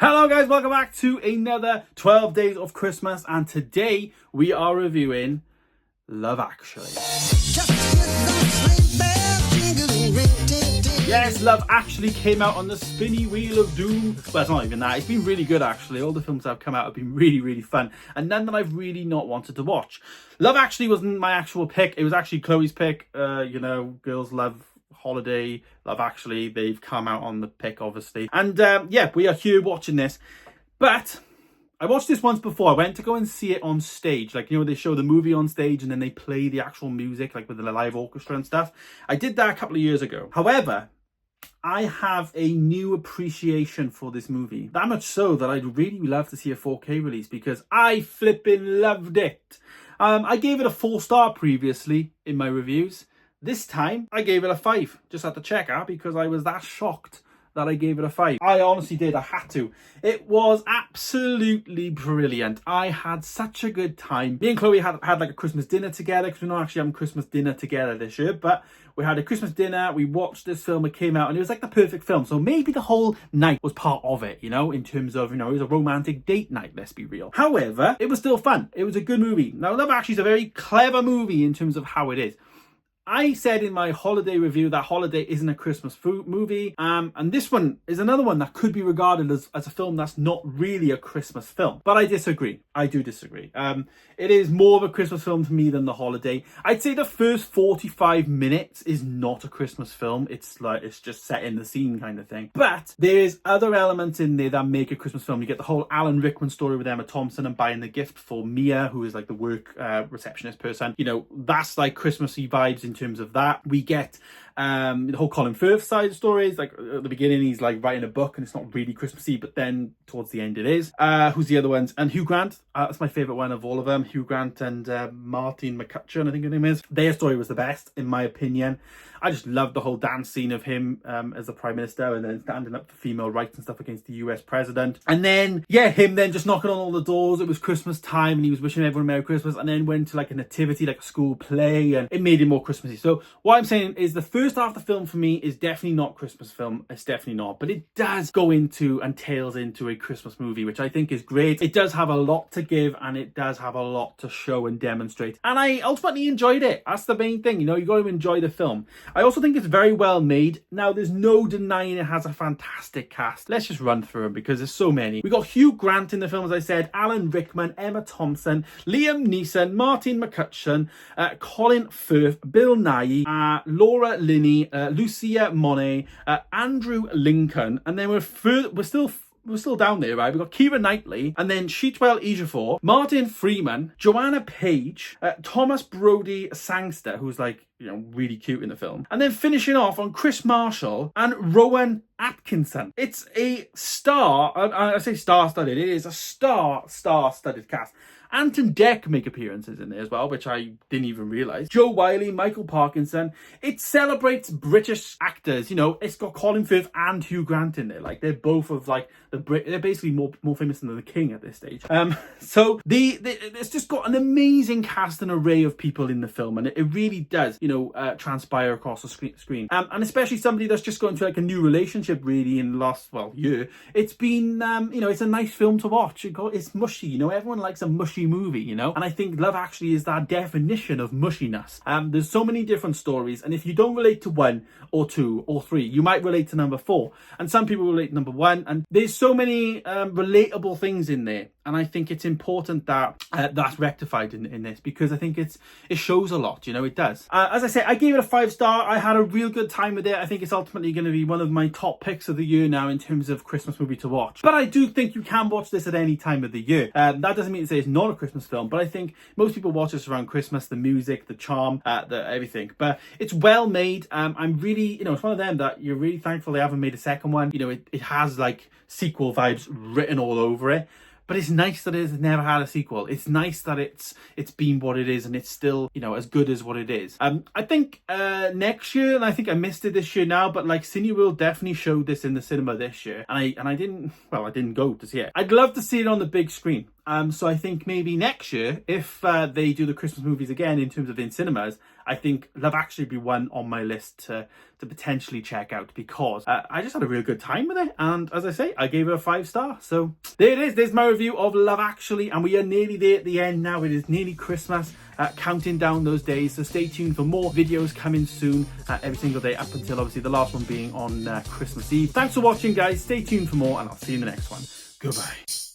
Hello guys, welcome back to another 12 Days of Christmas, and today we are reviewing Love Actually. Yes, Love Actually came out on the spinny wheel of doom. Well, it's not even that. It's been really good actually. All the films that have come out have been really fun, and none that I've really not wanted to watch. Love Actually wasn't my actual pick. It was actually Chloe's pick. Girls love Holiday, Love Actually, they've come out on the pick obviously, and yeah, we are here watching this. But I watched this once before. I went to go and see it on stage, like, they show the movie on stage and then they play the actual music, like with the live orchestra and stuff. I did that a couple of years ago. However, I have a new appreciation for this movie, that much so that I'd really love to see a 4K release, because I flipping loved it. I gave it a 4-star previously in my reviews. This time, I gave it a 5. Just had to check out because I was that shocked that I gave it a 5. I honestly did. I had to. It was absolutely brilliant. I had such a good time. Me and Chloe had like a Christmas dinner together, because we're not actually having Christmas dinner together this year, but we had a Christmas dinner. We watched this film. It came out and it was like the perfect film. So maybe the whole night was part of it, in terms of, it was a romantic date night, let's be real. However, it was still fun. It was a good movie. Now, Love Actually is a very clever movie in terms of how it is. I said in my holiday review that Holiday isn't a Christmas movie, and this one is another one that could be regarded as a film that's not really a Christmas film. But I disagree. I do disagree. It is more of a Christmas film to me than The Holiday. I'd say the first 45 minutes is not a Christmas film. It's just set in the scene kind of thing. But there's other elements in there that make a Christmas film. You get the whole Alan Rickman story with Emma Thompson and buying the gift for Mia, who is like the work receptionist person. That's like Christmassy vibes in terms of that. We get the whole Colin Firth side of stories. Like at the beginning, he's like writing a book and it's not really Christmassy, but then towards the end it is. Who's the other ones? And Hugh Grant. That's my favourite one of all of them. Hugh Grant and Martin McCutcheon, I think her name is. Their story was the best, in my opinion. I just loved the whole dance scene of him as the Prime Minister, and then standing up for female rights and stuff against the US President. And then, yeah, him then just knocking on all the doors. It was Christmas time and he was wishing everyone Merry Christmas, and then went to like a nativity, like a school play, and it made it more Christmassy. So what I'm saying is the first half of the film for me is definitely not Christmas film. It's definitely not. But it does go into and tails into a Christmas movie, which I think is great. It does have a lot to give and it does have a lot to show and demonstrate. And I ultimately enjoyed it. That's the main thing. You got to enjoy the film. I also think it's very well made. Now, there's no denying it has a fantastic cast. Let's just run through them because there's so many. We got Hugh Grant in the film, as I said, Alan Rickman, Emma Thompson, Liam Neeson, Martin McCutcheon, Colin Firth, Bill Nighy, Laura Linney, Lucia Monet, Andrew Lincoln, and then we're still down there, right? We've got Keira Knightley, and then Chiwetel Ejiofor, Martin Freeman, Joanna Page, Thomas Brody Sangster, who's like, really cute in the film. And then finishing off on Chris Marshall and Rowan Atkinson. It's a star, I say star-studded, it is a star-studded cast. Anton Deck make appearances in there as well, which I didn't even realise. Joe Wiley, Michael Parkinson. It celebrates British actors. It's got Colin Firth and Hugh Grant in there. Like, they're both of like they're basically more famous than the King at this stage. So it's just got an amazing cast and array of people in the film, and it really does, transpire across the screen. And especially somebody that's just gone through like a new relationship really in the last year. It's been it's a nice film to watch. It's mushy. Everyone likes a mushy movie, and I think Love Actually is that definition of mushiness. There's so many different stories, and if you don't relate to 1 or 2 or 3, you might relate to number 4, and some people relate to number 1, and there's so many relatable things in there, and I think it's important that that's rectified in this, because I think it shows a lot. It does. As I say, I gave it a 5-star. I had a real good time with it. I think it's ultimately going to be one of my top picks of the year now in terms of Christmas movie to watch, but I do think you can watch this at any time of the year. That doesn't mean to say it's not a Christmas film, but I think most people watch this around Christmas. The music, the charm, the everything, but it's well made. I'm really, it's one of them that you're really thankful they haven't made a second one. It has like sequel vibes written all over it, but it's nice that it's never had a sequel. It's nice that it's been what it is, and it's still, as good as what it is. I think next year, and I think I missed it this year now, but like Cineworld definitely showed this in the cinema this year, and I didn't go to see it. I'd love to see it on the big screen. So I think maybe next year, if they do the Christmas movies again in terms of in cinemas, I think Love Actually be one on my list to potentially check out, because I just had a real good time with it, and as I say, I gave it a 5-star. So there it is. There's my review of Love Actually, and we are nearly there at the end now. It is nearly Christmas, counting down those days, so stay tuned for more videos coming soon, every single day up until obviously the last one being on Christmas Eve. Thanks for watching, guys. Stay tuned for more, and I'll see you in the next one. Goodbye.